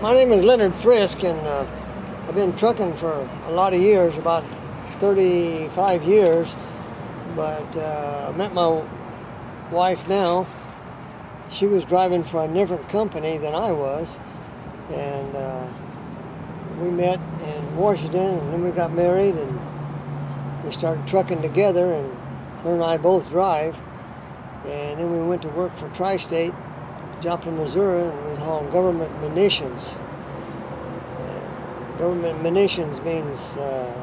My name is Leonard Frisk, and I've been trucking for a lot of years, about 35 years, but I met my wife now. She was driving for a different company than I was, and we met in Washington, and then we got married, and we started trucking together, and her and I both drive, and then we went to work for Tri-State, Joplin, Missouri, and we hauled government munitions. Government munitions means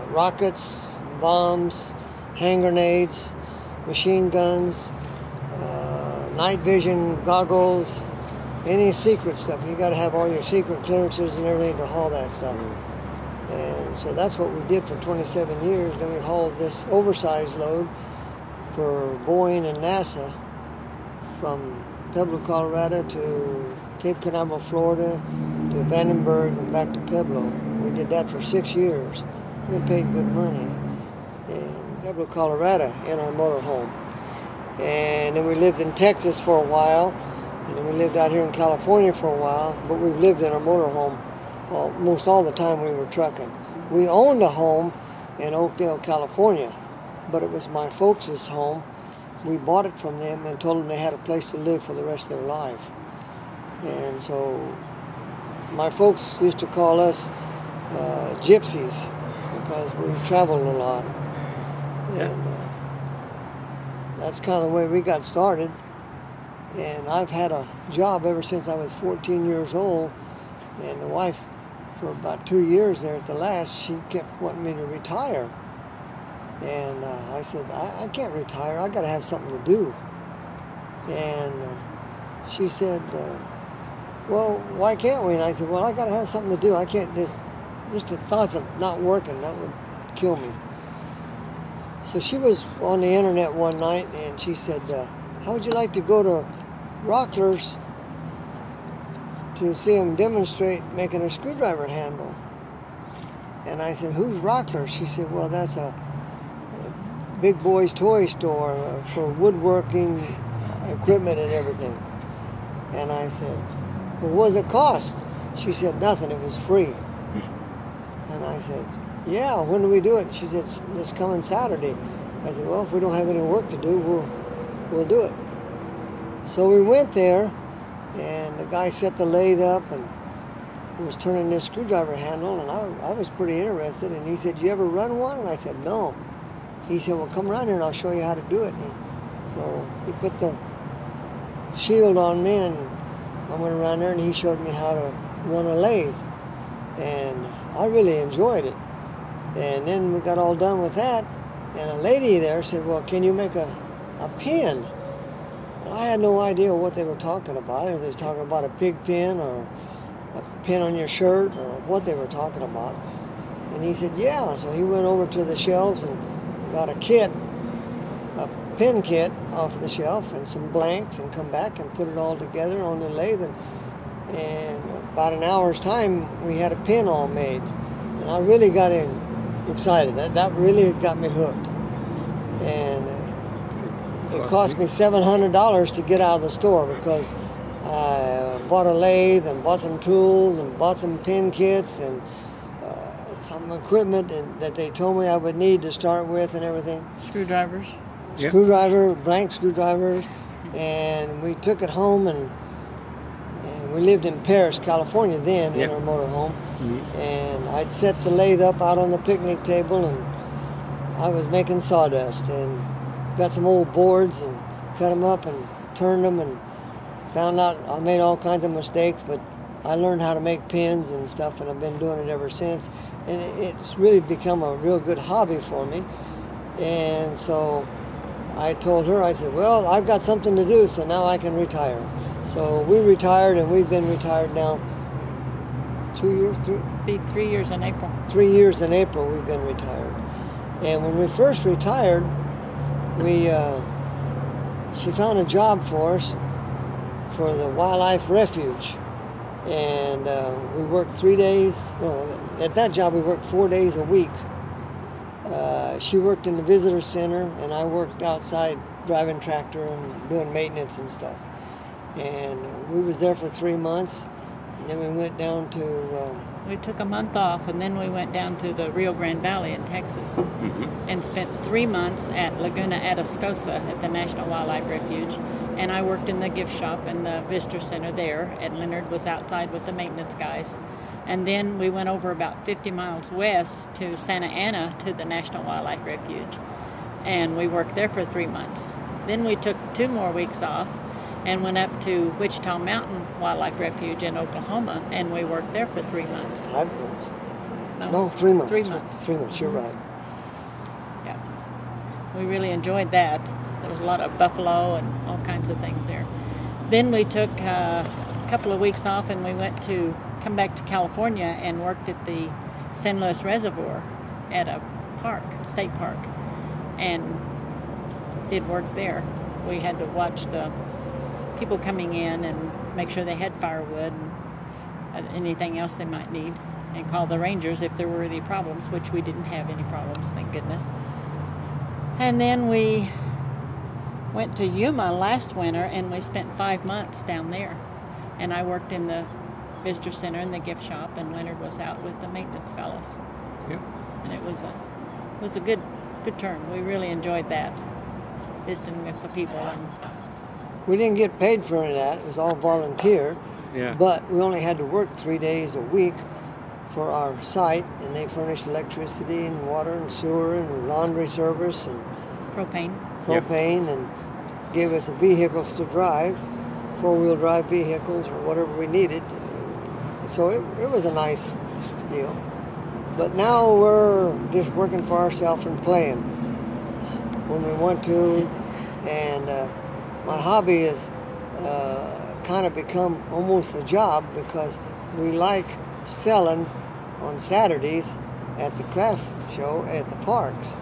rockets, bombs, hand grenades, machine guns, night vision goggles, any secret stuff. You got to have all your secret clearances and everything to haul that stuff. And so that's what we did for 27 years. Then we hauled this oversized load for Boeing and NASA from Pueblo, Colorado to Cape Canaveral, Florida, to Vandenberg and back to Pueblo. We did that for 6 years. We paid good money in Pueblo, Colorado, in our motorhome. And then we lived in Texas for a while, and then we lived out here in California for a while, but we've lived in our motorhome almost all the time we were trucking. We owned a home in Oakdale, California, but it was my folks' home. We bought it from them and told them they had a place to live for the rest of their life. And so my folks used to call us gypsies because we traveled a lot. And that's kind of the way we got started. And I've had a job ever since I was 14 years old. And the wife, for about 2 years there at the last, she kept wanting me to retire. And I said, I can't retire. I got to have something to do. And she said, well, why can't we? And I said, well, I got to have something to do. I can't just the thoughts of not working, that would kill me. So she was on the internet one night, and she said, how would you like to go to Rockler's to see them demonstrate making a screwdriver handle? And I said, who's Rockler? She said, well, that's a big boys toy store for woodworking equipment and everything. And I said, well, what does it cost? She said, nothing, it was free. And I said, yeah, when do we do it? She said, this coming Saturday. I said, well, if we don't have any work to do, we'll do it. So we went there, and the guy set the lathe up and was turning this screwdriver handle, and I was pretty interested. And he said, you ever run one? And I said, no. He said, well, come around here and I'll show you how to do it. So he put the shield on me, and I went around there and he showed me how to run a lathe. And I really enjoyed it. And then we got all done with that, and a lady there said, well, can you make a pin? Well, I had no idea what they were talking about. If they was talking about a pig pin or a pin on your shirt or what they were talking about. And he said, yeah. So he went over to the shelves and got a kit, a pin kit off the shelf and some blanks, and come back and put it all together on the lathe. And about an hour's time, we had a pin all made. And I really got excited. That really got me hooked. And it cost me $700 to get out of the store because I bought a lathe and bought some tools and bought some pin kits and some equipment that they told me I would need to start with and everything. Screwdrivers. Screwdriver, blank screwdrivers. And we took it home, and we lived in Paris, California then, in our motorhome. And I'd set the lathe up out on the picnic table, and I was making sawdust, and got some old boards and cut them up and turned them, and found out I made all kinds of mistakes, but I learned how to make pins and stuff, and I've been doing it ever since. And it's really become a real good hobby for me. And so I told her, I said, well, I've got something to do, so now I can retire. So we retired, and we've been retired now 2 years, Be 3 years in April. 3 years in April we've been retired. And when we first retired, she found a job for us for the Wildlife Refuge. And we worked 3 days, at that job we worked 4 days a week. She worked in the visitor center, and I worked outside driving tractor and doing maintenance and stuff. And we was there for 3 months. And Then we went down to... We took a month off, and then we went down to the Rio Grande Valley in Texas and spent 3 months at Laguna Atascosa at the National Wildlife Refuge. And I worked in the gift shop and the visitor center there, and Leonard was outside with the maintenance guys. And then we went over about 50 miles west to Santa Ana to the National Wildlife Refuge. And we worked there for 3 months. Then we took 2 more weeks off and went up to Wichita Mountain Wildlife Refuge in Oklahoma, and we worked there for 3 months. 5 months. No, 3 months. 3 months. 3 months, you're right. Yeah. We really enjoyed that. There was a lot of buffalo and all kinds of things there. Then we took a couple of weeks off, and we went to come back to California and worked at the San Luis Reservoir at a park, state park, and did work there. We had to watch the people coming in and make sure they had firewood and anything else they might need, and call the rangers if there were any problems, which we didn't have any problems, thank goodness. And then we went to Yuma last winter, and we spent 5 months down there. And I worked in the visitor center and the gift shop, and Leonard was out with the maintenance fellows. Yep. And it was a good term. We really enjoyed that, visiting with the people. And We didn't get paid for any of that. It was all volunteer. Yeah. But we only had to work 3 days a week for our site, and they furnished electricity and water and sewer and laundry service and propane. and gave us the vehicles to drive, 4-wheel drive vehicles or whatever we needed. So it was a nice deal. But now we're just working for ourselves and playing when we want to. And my hobby has kind of become almost a job, because we like selling on Saturdays at the craft show at the parks.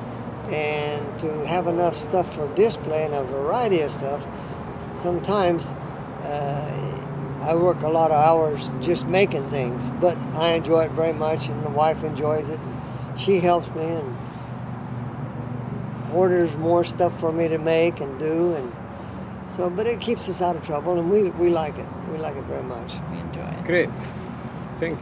And to have enough stuff for display and a variety of stuff, sometimes I work a lot of hours just making things, but I enjoy it very much, and the wife enjoys it. She helps me and orders more stuff for me to make and do, and so, but it keeps us out of trouble, and we like it. We like it very much. We enjoy it. Great. Thank you.